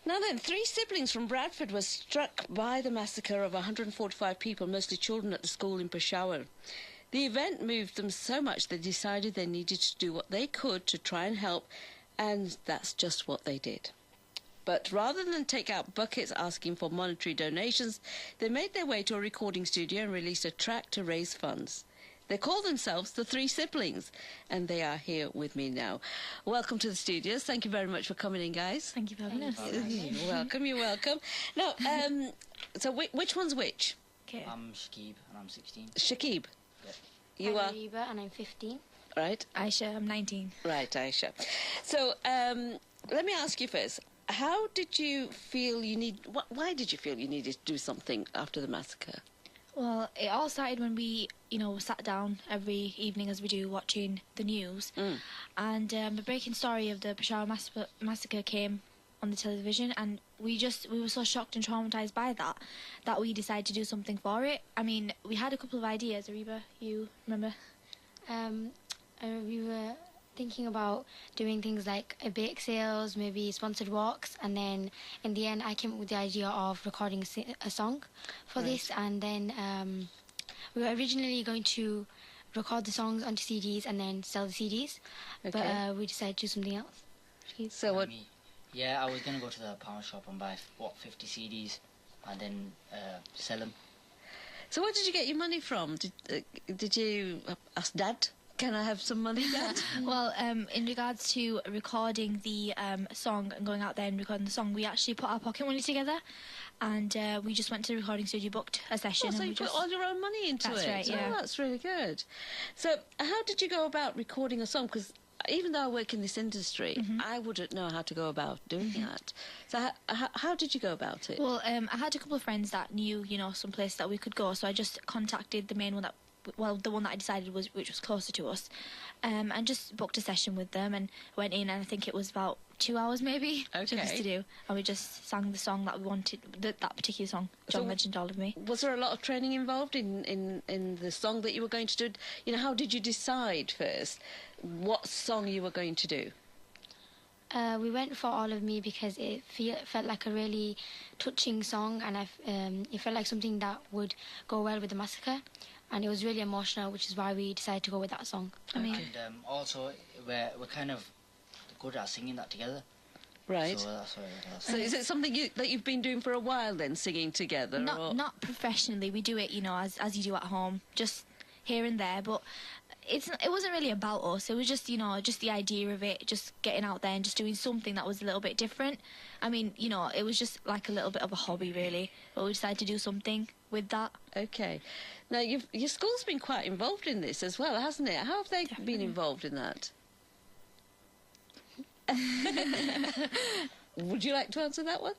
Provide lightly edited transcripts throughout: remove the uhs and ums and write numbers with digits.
Now then, 3 siblings from Bradford were struck by the massacre of 145 people, mostly children, at the school in Peshawar. The event moved them so much they decided they needed to do what they could to try and help, and that's just what they did. But rather than take out buckets asking for monetary donations, they made their way to a recording studio and released a track to raise funds. They call themselves the 3 siblings, and they are here with me now. Welcome to the studios. Thank you very much for coming in, guys. Thank you for having us. You're welcome, you're welcome. Now, so which one's which? Okay. I'm Shakib and I'm 16. Shakib? Yeah. You are? Reba and I'm 15. Right. Aisha, I'm 19. Right, Aisha. So, let me ask you first. How did you feel why did you feel you needed to do something after the massacre? Well, it all started when we, sat down every evening as we do watching the news. And the breaking story of the Peshawar massacre came on the television, and we were so shocked and traumatised by that we decided to do something for it. I mean, we had a couple of ideas. Reba, you remember? We were thinking about doing things like bake sales, maybe sponsored walks, and then in the end I came up with the idea of recording a song for this, and then we were originally going to record the songs onto CDs and then sell the CDs, but we decided to do something else. So what? Yeah, I was going to go to the pound shop and buy, 50 CDs and then sell them. So where did you get your money from? Did you ask Dad? Can I have some money, Dad? Well, in regards to recording the song and going out there and recording the song, we actually put our pocket money together, and we just went to the recording studio, booked a session. So and you put all your own money into it? That's right, yeah. Oh, that's really good. So how did you go about recording a song? Because even though I work in this industry, I wouldn't know how to go about doing that. So how did you go about it? Well, I had a couple of friends that knew, some place that we could go, so I just contacted the main one the one that I decided which was closer to us, and just booked a session with them and went in, and I think it was about 2 hours maybe took us to do, and we just sang the song that we wanted, that particular song, John Legend All of Me. Was there a lot of training involved in the song that you were going to do? How did you decide first what song you were going to do? We went for All of Me because it felt like a really touching song, and it felt like something that would go well with the massacre, and it was really emotional, which is why we decided to go with that song. And also we're kind of good at singing that together. Right. So that's what it was. So is it something that you've been doing for a while then, singing together? Not professionally. We do it, as you do at home, just here and there, but it wasn't really about us. It was just, just the idea of it, just getting out there and just doing something that was a little bit different. I mean, it was just like a little bit of a hobby, really, but we decided to do something with that. Okay. Now, your school's been quite involved in this as well, hasn't it? How have they been involved in that? Would you like to answer that one?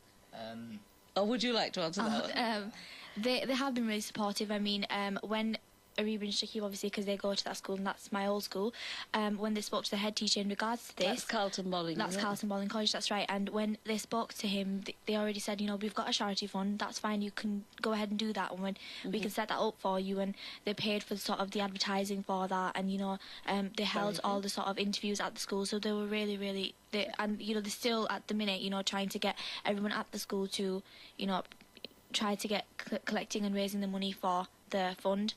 Or would you like to answer that one? They have been really supportive. I mean, when Ariba and Shakib, obviously, because they go to that school, and that's my old school, when they spoke to the head teacher in regards to this... That's Carlton Bolling, That's Carlton Bolling College, that's right. And when they spoke to him, they already said, we've got a charity fund, that's fine, you can go ahead and do that, and when we can set that up for you. And they paid for sort of the advertising for that, and, they held all the sort of interviews at the school, so they were really, really... they're still, at the minute, trying to get everyone at the school to, try to get collecting and raising the money for the fund.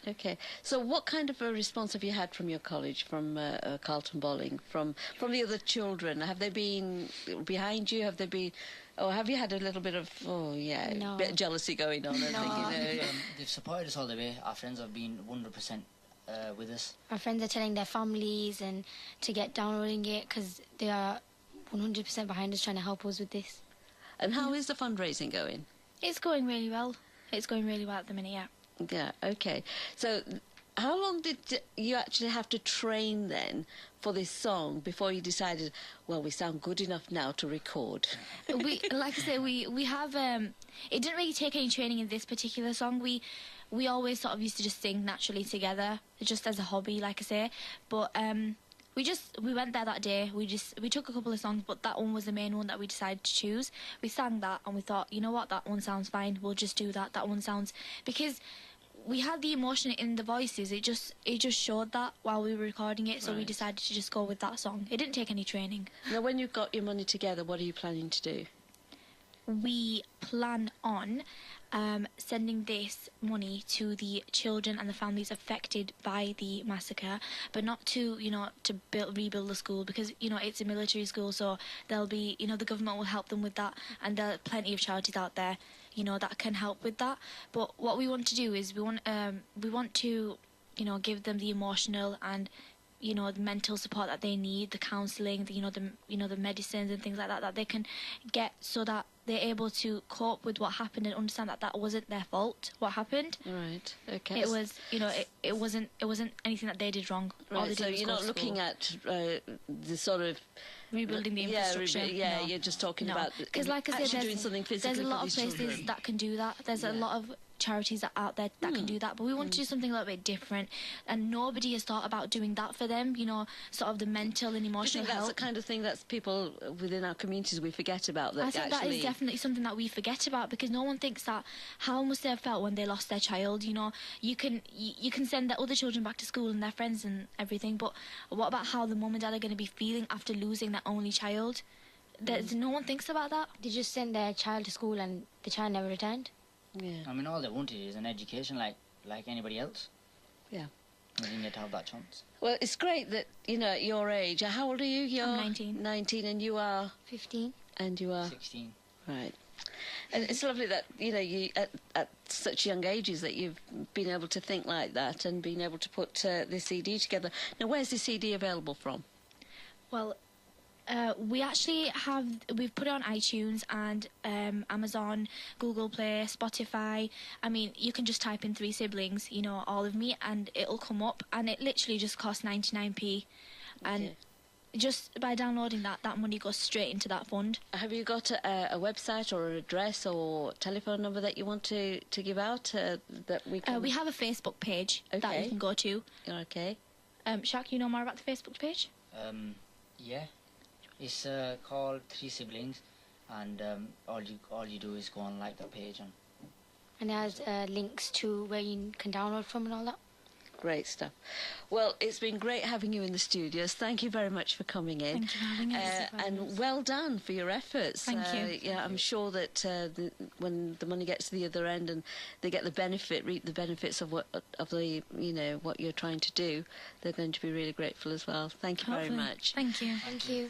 Okay. So what kind of a response have you had from your college, from Carlton Bolling, from the other children? Have they been behind you? Have they been... Or have you had a little bit of, bit of jealousy going on? No. They've supported us all the way. Our friends have been 100% with us. Our friends are telling their families and to get downloading it because they are 100% behind us, trying to help us with this. And how is the fundraising going? It's going really well. It's going really well at the minute, yeah. Yeah, okay. So how long did you actually have to train then for this song before you decided, well, we sound good enough now to record? Like I say, we have... it didn't really take any training in this particular song. We always sort of used to just sing naturally together, just as a hobby, like I say. But we went there that day. We took a couple of songs, but that one was the main one that we decided to choose. We sang that, and we thought, you know what, that one sounds fine. We'll just do that. That one sounds... Because we had the emotion in the voices. It just showed that while we were recording it, so we decided to just go with that song. It didn't take any training. Now, when you've got your money together, what are you planning to do? we plan on sending this money to the children and the families affected by the massacre, but not to, rebuild the school, because, it's a military school, so there'll be, the government will help them with that, and there are plenty of charities out there, that can help with that. But what we want to do is we want to, give them the emotional and the mental support that they need, the counselling, the medicines and things like that they can get, so that they're able to cope with what happened and understand that that wasn't their fault, what happened. Right. Okay. It was, it wasn't anything that they did wrong. All they Right. did So was you're go not to looking school. at the sort of Rebuilding the infrastructure. Yeah, No. you're just talking No. about Because, like I actually said, doing something physically there's a lot for of these places children. that can do that. There's a lot of charities that out there that can do that, but we want to do something a little bit different, and nobody has thought about doing that for them, sort of the mental and Do you emotional think that's help. the kind of thing that people within our communities we forget about? That I think that actually, is definitely something that we forget about, because no one thinks that how must they have felt when they lost their child. You can send their other children back to school and their friends and everything, but what about how the mum and dad are going to be feeling after losing their only child? No one thinks about that. They just sent their child to school and the child never returned. Yeah. I mean, all they wanted is an education like anybody else. Yeah. They didn't get to have that chance. Well, it's great that at your age. How old are you? You're I'm 19. 19, and you are. 15. And you are 16. right. And it's lovely that you at such young ages that you've been able to think like that and been able to put this CD together. Now, where's the CD available from? Well, we've put it on iTunes and Amazon, Google Play, Spotify. I mean, you can just type in 3 Siblings, all of me, and it'll come up, and it literally just costs 99p. And Okay. just by downloading that money goes straight into that fund. Have you got a website or an address or telephone number that you want to give out that we can? We have a Facebook page that Okay. you can go to. Okay. Shaq, you know more about the Facebook page? Yeah. It's called 3 Siblings, and all you do is go on like the page, And it has links to where you can download from and all that. Great stuff. Well, it's been great having you in the studios. Thank you very much for coming in. Thank you for having us. And well done for your efforts. Thank you. Yeah, I'm sure that when the money gets to the other end and they get reap the benefits of what you're trying to do, they're going to be really grateful as well. Thank you very Hopefully. much. Thank you. Thank you.